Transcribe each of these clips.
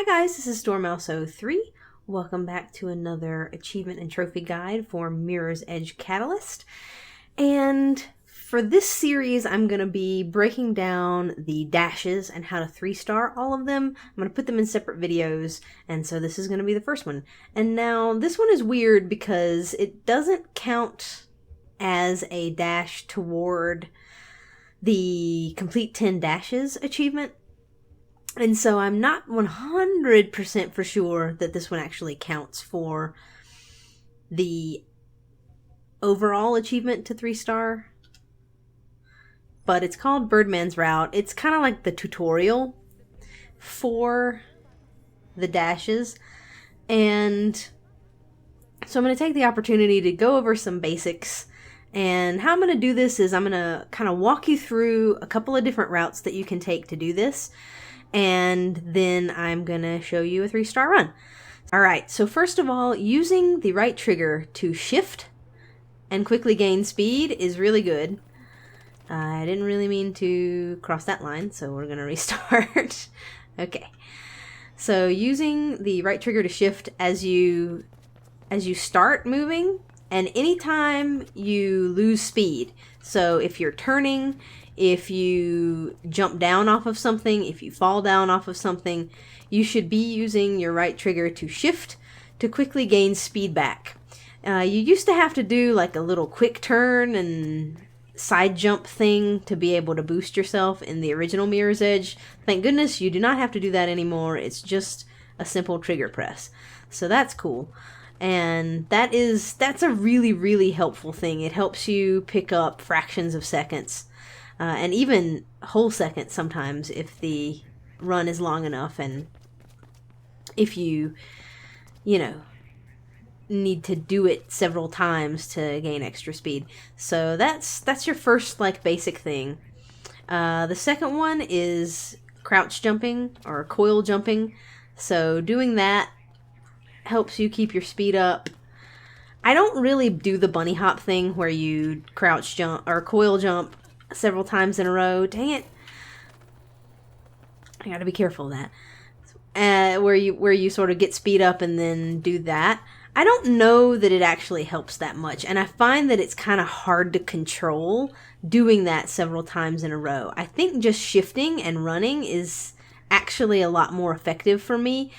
Hi guys, this is Stormmouse03. Welcome back to another achievement and trophy guide for Mirror's Edge Catalyst. And for this series, I'm going to be breaking down the dashes and how to 3-star all of them. I'm going to put them in separate videos, and so this is going to be the first one. And now this one is weird because it doesn't count as a dash toward the complete 10 dashes achievement. And so I'm not 100% for sure that this one actually counts for the overall achievement to 3-star. But it's called Birdmans Route. It's kind of like the tutorial for the dashes. And so I'm going to take the opportunity to go over some basics. And how I'm going to do this is I'm going to kind of walk you through a couple of different routes that you can take to do this. And then I'm going to show you a 3-star run. Alright, so first of all, using the right trigger to shift and quickly gain speed is really good. I didn't really mean to cross that line, so we're going to restart. Okay, so using the right trigger to shift as you start moving, and anytime you lose speed. So if you're turning, if you jump down off of something, if you fall down off of something, you should be using your right trigger to shift to quickly gain speed back. You used to have to do like a little quick turn and side jump thing to be able to boost yourself in the original Mirror's Edge. Thank goodness you do not have to do that anymore. It's just a simple trigger press. So that's cool. And that's a really, really helpful thing. It helps you pick up fractions of seconds. And even whole seconds sometimes if the run is long enough and if you need to do it several times to gain extra speed. So that's your first like basic thing. The second one is crouch jumping or coil jumping. So doing that helps you keep your speed up. I don't really do the bunny hop thing where you crouch jump or coil jump several times in a row. Dang it. I gotta be careful of that. Where you sort of get speed up and then do that. I don't know that it actually helps that much, and I find that it's kind of hard to control doing that several times in a row. I think just shifting and running is actually a lot more effective for me.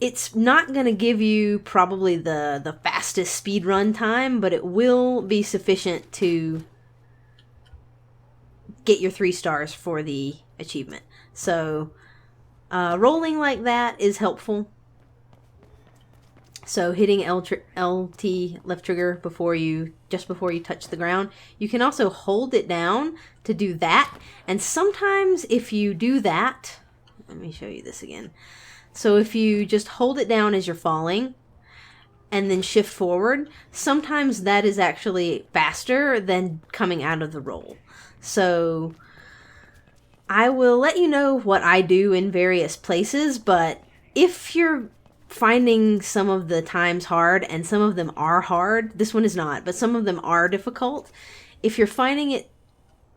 It's not going to give you probably the fastest speed run time, but it will be sufficient to get your 3 stars for the achievement. So rolling like that is helpful. So hitting LT left trigger just before you touch the ground. You can also hold it down to do that. And sometimes if you do that, let me show you this again. So if you just hold it down as you're falling and then shift forward, sometimes that is actually faster than coming out of the roll. So I will let you know what I do in various places, but if you're finding some of the times hard, and some of them are hard, this one is not, but some of them are difficult. If you're finding it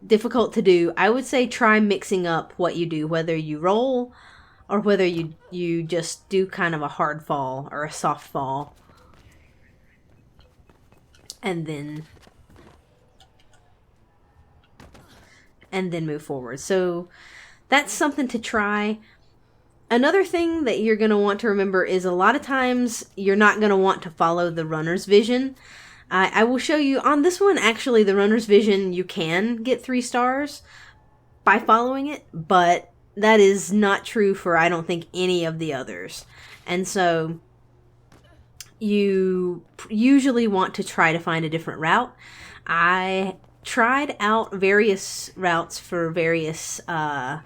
difficult to do, I would say try mixing up what you do, whether you roll or whether you just do kind of a hard fall or a soft fall. And then move forward. So that's something to try. Another thing that you're going to want to remember is a lot of times you're not going to want to follow the runner's vision. I will show you on this one, actually, the runner's vision, you can get 3 stars by following it, but that is not true for, I don't think, any of the others. And so you usually want to try to find a different route. I tried out various routes for various of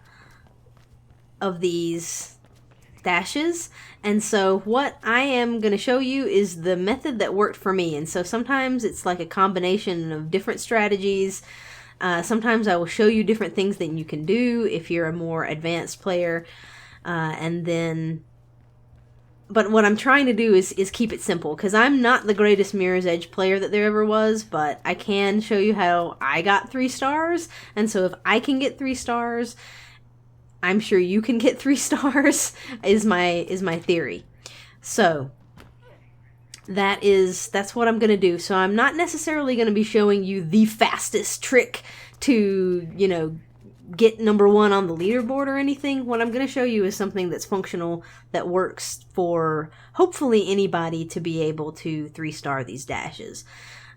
these dashes, and so what I am going to show you is the method that worked for me. And so sometimes it's like a combination of different strategies. Sometimes I will show you different things that you can do if you're a more advanced player, but what I'm trying to do is keep it simple, because I'm not the greatest Mirror's Edge player that there ever was, but I can show you how I got 3 stars. And so if I can get 3 stars, I'm sure you can get 3 stars is my theory. So that's what I'm gonna do. So I'm not necessarily gonna be showing you the fastest trick to, you know, get number 1 on the leaderboard or anything. What I'm gonna show you is something that's functional, that works for hopefully anybody to be able to 3-star these dashes.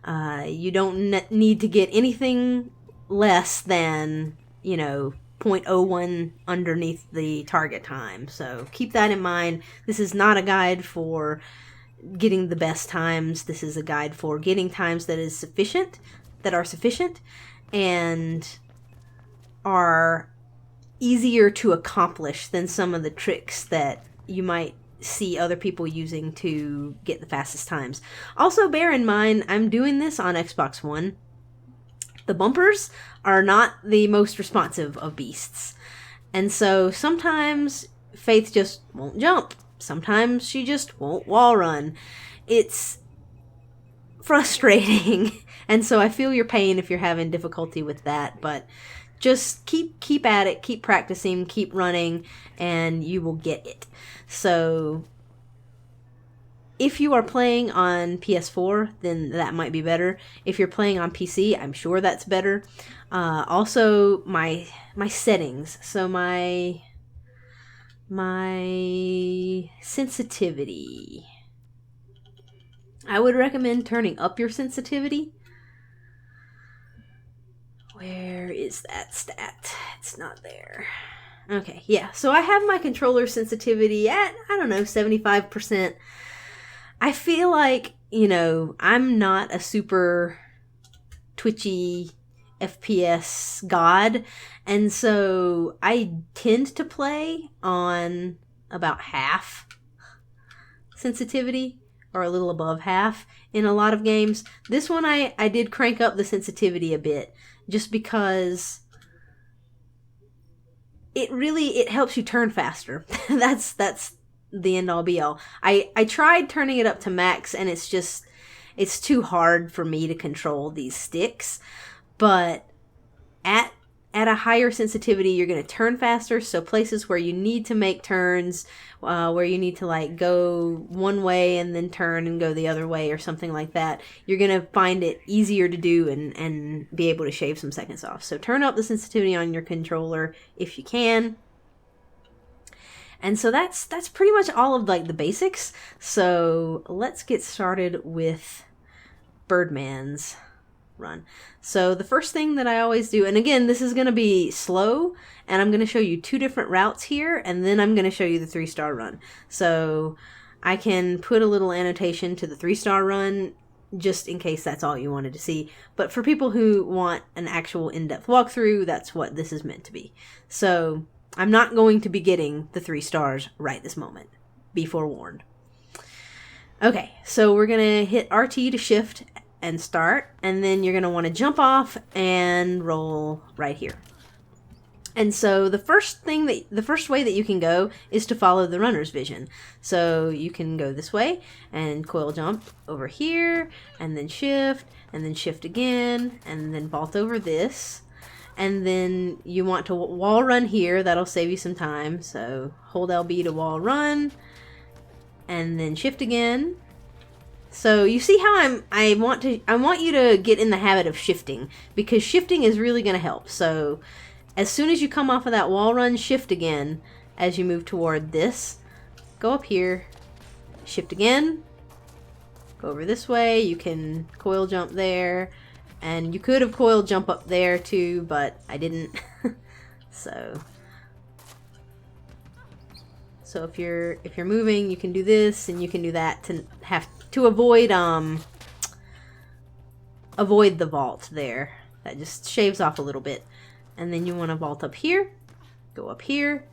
You don't need to get anything less than, you know, 0.01 underneath the target time. So keep that in mind. This is not a guide for getting the best times. This is a guide for getting times that are sufficient and are easier to accomplish than some of the tricks that you might see other people using to get the fastest times. Also, bear in mind, I'm doing this on Xbox One. The bumpers are not the most responsive of beasts. And so sometimes Faith just won't jump. Sometimes she just won't wall run. It's frustrating. And so I feel your pain if you're having difficulty with that, but just keep at it, keep practicing, keep running, and you will get it. So if you are playing on PS4, then that might be better. If you're playing on PC, I'm sure that's better. Also, my settings. So my sensitivity. I would recommend turning up your sensitivity. Where is that stat? It's not there. Okay, yeah. So I have my controller sensitivity at, I don't know, 75%. I feel like, you know, I'm not a super twitchy FPS god, and so I tend to play on about half sensitivity, or a little above half in a lot of games. This one I did crank up the sensitivity a bit, just because it helps you turn faster. That's the end all be all. I tried turning it up to max, and it's too hard for me to control these sticks. But at a higher sensitivity, you're going to turn faster. So places where you need to make turns, where you need to like go one way and then turn and go the other way or something like that, you're going to find it easier to do and be able to shave some seconds off. So turn up the sensitivity on your controller if you can. And so that's pretty much all of like the basics. So let's get started with Birdmans Run. So the first thing that I always do, and again, this is going to be slow, and I'm going to show you 2 different routes here, and then I'm going to show you the 3-star run. So I can put a little annotation to the 3-star run just in case that's all you wanted to see. But for people who want an actual in-depth walkthrough, that's what this is meant to be. So I'm not going to be getting the 3 stars right this moment. Be forewarned. Okay, so we're going to hit RT to shift and start, and then you're going to want to jump off and roll right here. And so the first way that you can go is to follow the runner's vision. So you can go this way and coil jump over here, and then shift again, and then vault over this. And then you want to wall run here. That'll save you some time. So hold LB to wall run, and then shift again. So you see how I want you to get in the habit of shifting, because shifting is really going to help. So as soon as you come off of that wall run, shift again as you move toward this. Go up here, shift again, go over this way. You can coil jump there, and you could have coil jump up there too, but I didn't. So if you're moving, you can do this and you can do that to avoid the vault there. That just shaves off a little bit. And then you want to vault up here, go up here,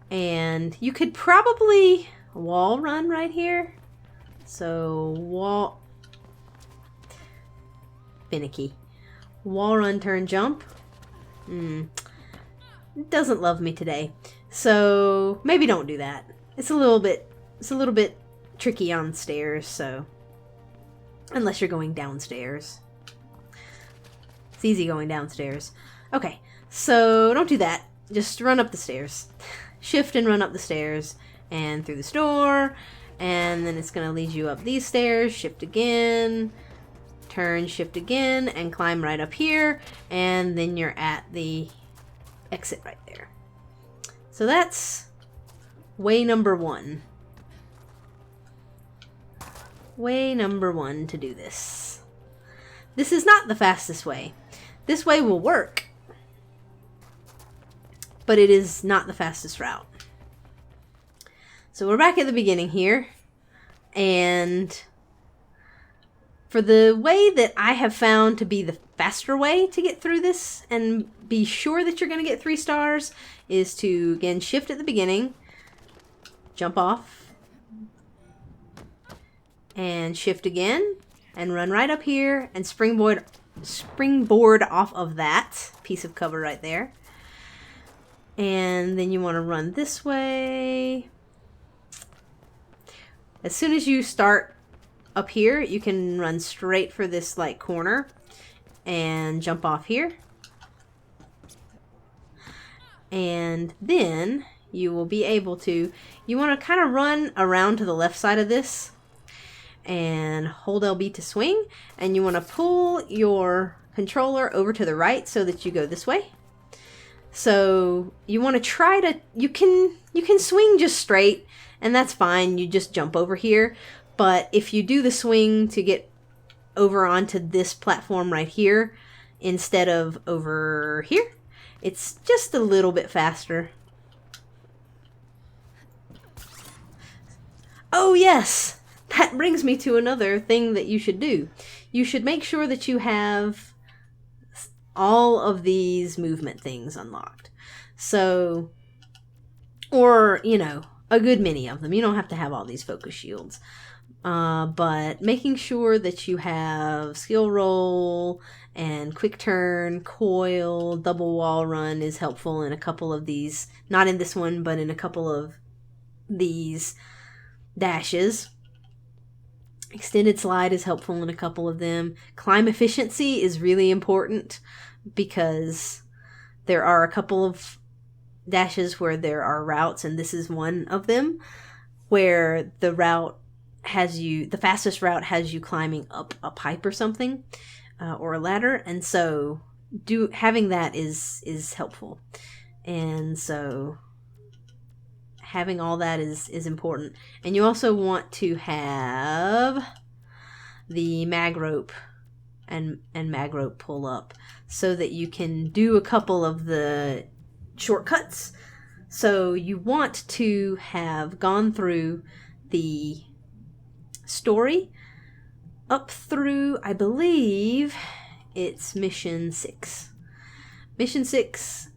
and you could probably wall run right here. So finicky. Wall run, turn, jump. It doesn't love me today. So maybe don't do that. It's a little bit tricky on stairs, so unless you're going downstairs. It's easy going downstairs. Okay, so don't do that. just run up the stairs. Shift and run up the stairs and through this door, and then it's going to lead you up these stairs. Shift again, turn, shift again, and climb right up here, and then you're at the exit right there. So that's way number one. Way number one to do this. This is not the fastest way. This way will work, but it is not the fastest route. So we're back at the beginning here, and for the way that I have found to be the faster way to get through this and be sure that you're going to get 3 stars is to, again, shift at the beginning, jump off, and shift again, and run right up here and springboard off of that piece of cover right there. And then you want to run this way. As soon as you start up here, you can run straight for this like corner and jump off here. And then you will be able to, you want to kind of run around to the left side of this and hold LB to swing, and you want to pull your controller over to the right so that you go this way. So you want to try to, you can swing just straight, and that's fine. You just jump over here. But if you do the swing to get over onto this platform right here instead of over here, it's just a little bit faster. Oh yes, that brings me to another thing that you should do. You should make sure that you have all of these movement things unlocked. So, or, you know, a good many of them. You don't have to have all these focus shields. But making sure that you have skill roll and quick turn, coil, double wall run is helpful in a couple of these, not in this one, but in a couple of these dashes. Extended slide is helpful in a couple of them. Climb efficiency is really important because there are a couple of dashes where there are routes, and this is one of them, where the route has you, the fastest route has you climbing up a pipe or something, or a ladder, and so having that is helpful. And so having all that is important. And you also want to have the mag rope and mag rope pull up so that you can do a couple of the shortcuts. So you want to have gone through the story up through, I believe it's mission 6. Mission 6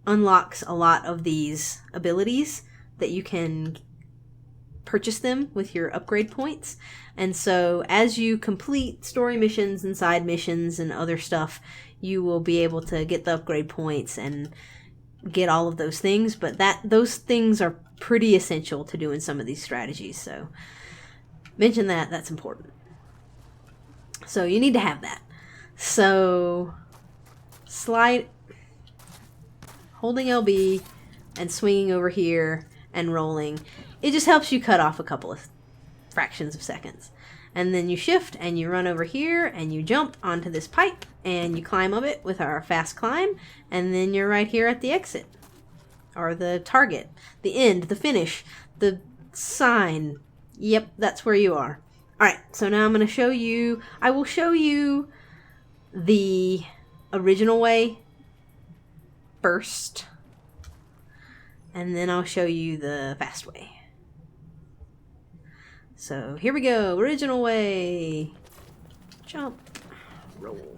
unlocks a lot of these abilities that you can purchase them with your upgrade points. And so as you complete story missions and side missions and other stuff, you will be able to get the upgrade points and get all of those things. But those things are pretty essential to doing some of these strategies. So mention that, that's important. So you need to have that. So slide, holding LB and swinging over here and rolling. It just helps you cut off a couple of fractions of seconds. And then you shift and you run over here and you jump onto this pipe and you climb up it with our fast climb, and then you're right here at the exit, or the target, the end, the finish, the sign. Yep, that's where you are. Alright, so now I'm going to show you, I will show you the original way first, and then I'll show you the fast way. So here we go, original way. Jump, roll.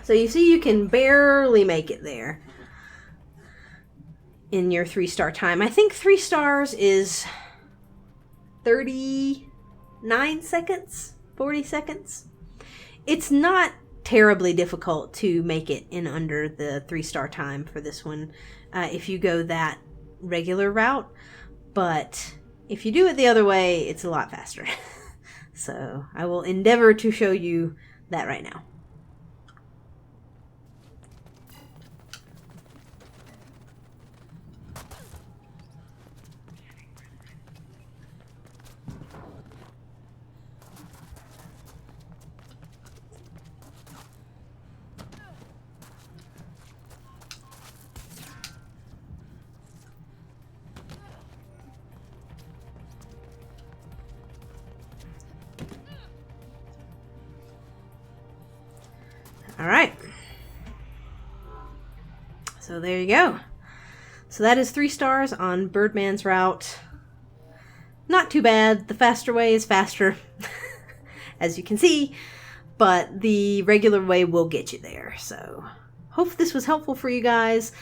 So you see you can barely make it there in your 3-star time. I think 3 stars is 39 seconds, 40 seconds. It's not terribly difficult to make it in under the 3-star time for this one if you go that regular route, but if you do it the other way, it's a lot faster. So I will endeavor to show you that right now. All right. So there you go. So that is 3 stars on Birdman's Route. Not too bad. The faster way is faster, as you can see, but the regular way will get you there. So hope this was helpful for you guys.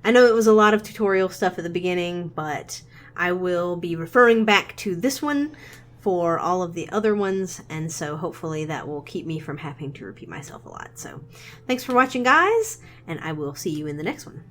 I know it was a lot of tutorial stuff at the beginning, but I will be referring back to this one for all of the other ones, and so hopefully that will keep me from having to repeat myself a lot. So thanks for watching, guys, and I will see you in the next one.